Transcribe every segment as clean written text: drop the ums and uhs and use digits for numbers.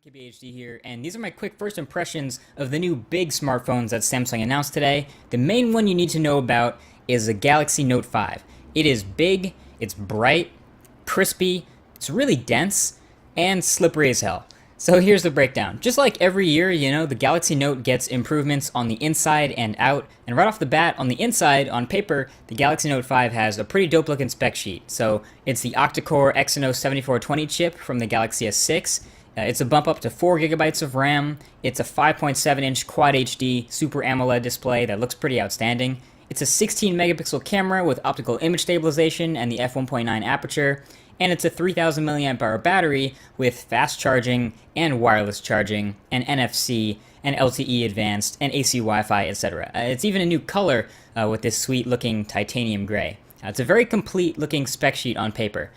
KBHD here, and these are my quick first impressions of the new big smartphones that Samsung announced today. The main one you need to know about is the Galaxy Note 5. It is big, it's bright, crispy, it's really dense, and slippery as hell. So here's the breakdown. Just like every year, the Galaxy Note gets improvements on the inside and out, and right off the bat, on the inside, on paper, the Galaxy Note 5 has a pretty dope looking spec sheet. So it's the octa-core Exynos 7420 chip from the Galaxy S6. It's a bump up to 4 gigabytes of RAM. It's a 5.7-inch Quad HD Super AMOLED display that looks pretty outstanding. It's a 16 megapixel camera with optical image stabilization and the f1.9 aperture. And it's a 3000 mAh battery with fast charging and wireless charging and NFC and LTE advanced and AC Wi-Fi, etc. It's even a new color with this sweet looking titanium gray. It's a very complete looking spec sheet on paper.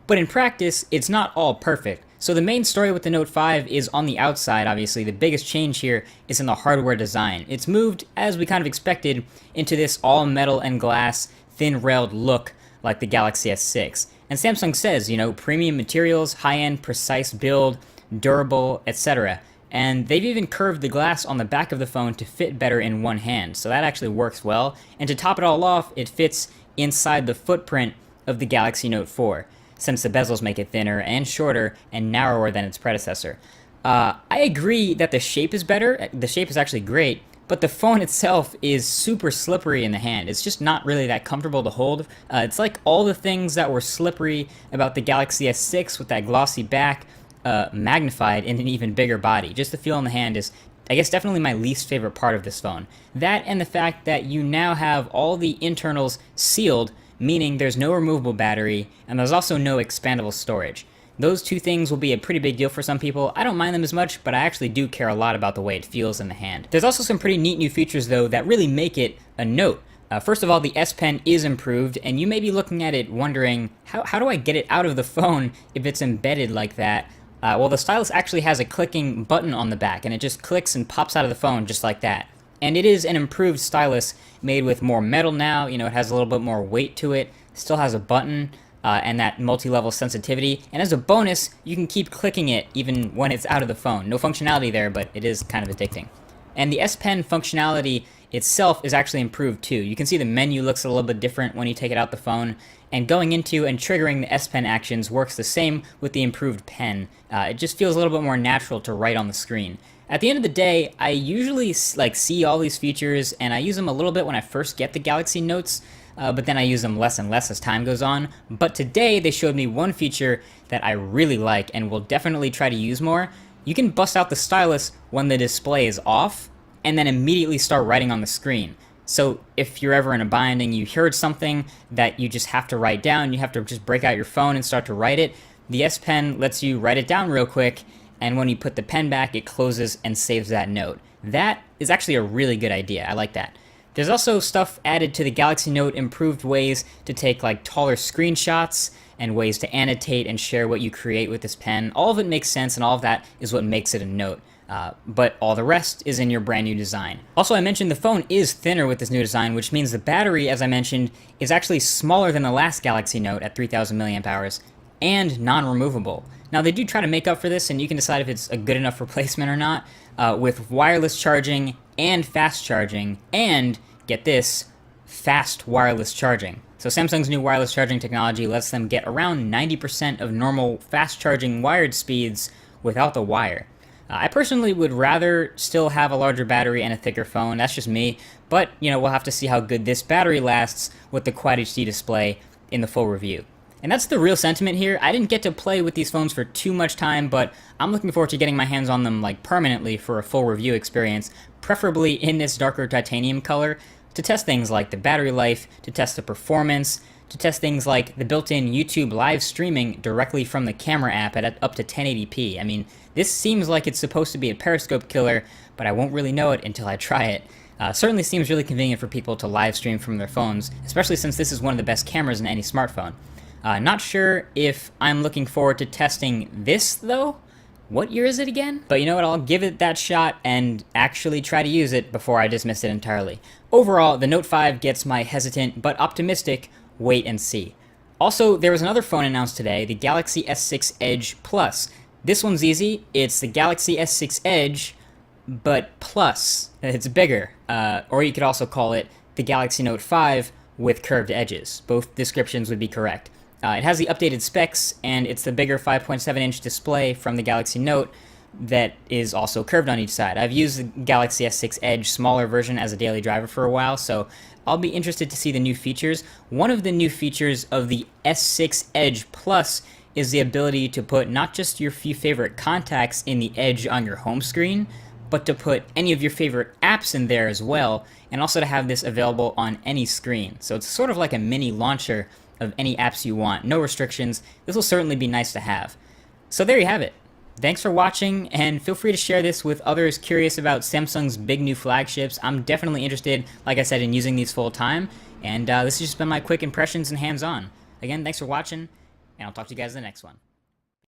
But in practice, it's not all perfect. So the main story with the Note 5 is on the outside, obviously. The biggest change here is in the hardware design. It's moved, as we kind of expected, into this all metal and glass, thin-railed look like the Galaxy S6. And Samsung says, premium materials, high-end, precise build, durable, etc. And they've even curved the glass on the back of the phone to fit better in one hand, so that actually works well. And to top it all off, it fits inside the footprint of the Galaxy Note 4. Since the bezels make it thinner and shorter and narrower than its predecessor. I agree that the shape is better. The shape is actually great, but the phone itself is super slippery in the hand. It's just not really that comfortable to hold. It's like all the things that were slippery about the Galaxy S6 with that glossy back magnified in an even bigger body. Just the feel in the hand is, I guess, definitely my least favorite part of this phone. That and the fact that you now have all the internals sealed, meaning there's no removable battery, and there's also no expandable storage. Those two things will be a pretty big deal for some people. I don't mind them as much, but I actually do care a lot about the way it feels in the hand. There's also some pretty neat new features, though, that really make it a Note. First of all, the S Pen is improved, and you may be looking at it wondering, how do I get it out of the phone if it's embedded like that? Well, the stylus actually has a clicking button on the back, and it just clicks and pops out of the phone just like that. And it is an improved stylus made with more metal now. It has a little bit more weight to it. Still has a button and that multi-level sensitivity. And as a bonus, you can keep clicking it even when it's out of the phone. No functionality there, but it is kind of addicting. And the S Pen functionality itself is actually improved too. You can see the menu looks a little bit different when you take it out the phone. And going into and triggering the S Pen actions works the same with the improved pen. It just feels a little bit more natural to write on the screen. At the end of the day, I usually see all these features, and I use them a little bit when I first get the Galaxy Notes, but then I use them less and less as time goes on. But today, they showed me one feature that I really like and will definitely try to use more. You can bust out the stylus when the display is off, and then immediately start writing on the screen. So if you're ever in a bind and you heard something that you just have to write down, you have to just break out your phone and start to write it, the S Pen lets you write it down real quick, and when you put the pen back, it closes and saves that note. That is actually a really good idea. I like that. There's also stuff added to the Galaxy Note, improved ways to take taller screenshots and ways to annotate and share what you create with this pen. All of it makes sense, and all of that is what makes it a Note. But all the rest is in your brand new design. Also, I mentioned the phone is thinner with this new design, which means the battery, as I mentioned, is actually smaller than the last Galaxy Note at 3000 mAh and non-removable. Now, they do try to make up for this, and you can decide if it's a good enough replacement or not, with wireless charging and fast charging, and, get this, fast wireless charging. So Samsung's new wireless charging technology lets them get around 90% of normal fast charging wired speeds without the wire. I personally would rather still have a larger battery and a thicker phone. That's just me, but, we'll have to see how good this battery lasts with the Quad HD display in the full review. And that's the real sentiment here. I didn't get to play with these phones for too much time, but I'm looking forward to getting my hands on them permanently for a full review experience, preferably in this darker titanium color, to test things like the battery life, to test the performance, to test things like the built-in YouTube live streaming directly from the camera app at up to 1080p. I mean, this seems like it's supposed to be a periscope killer, but I won't really know it until I try it. Certainly seems really convenient for people to live stream from their phones, especially since this is one of the best cameras in any smartphone. Not sure if I'm looking forward to testing this, though. What year is it again? But you know what, I'll give it that shot and actually try to use it before I dismiss it entirely. Overall, the Note 5 gets my hesitant but optimistic wait and see. Also, there was another phone announced today, the Galaxy S6 Edge Plus. This one's easy. It's the Galaxy S6 Edge, but plus. It's bigger. Or you could also call it the Galaxy Note 5 with curved edges. Both descriptions would be correct. It has the updated specs, and it's the bigger 5.7-inch display from the Galaxy Note that is also curved on each side. I've used the Galaxy S6 Edge smaller version as a daily driver for a while, so I'll be interested to see the new features. One of the new features of the S6 Edge Plus is the ability to put not just your few favorite contacts in the Edge on your home screen, but to put any of your favorite apps in there as well, and also to have this available on any screen. So it's sort of like a mini launcher of any apps you want. No restrictions. This will certainly be nice to have. So there you have it. Thanks for watching, and feel free to share this with others curious about Samsung's big new flagships. I'm definitely interested, like I said, in using these full time, and this has just been my quick impressions and hands-on. Again, thanks for watching, and I'll talk to you guys in the next one.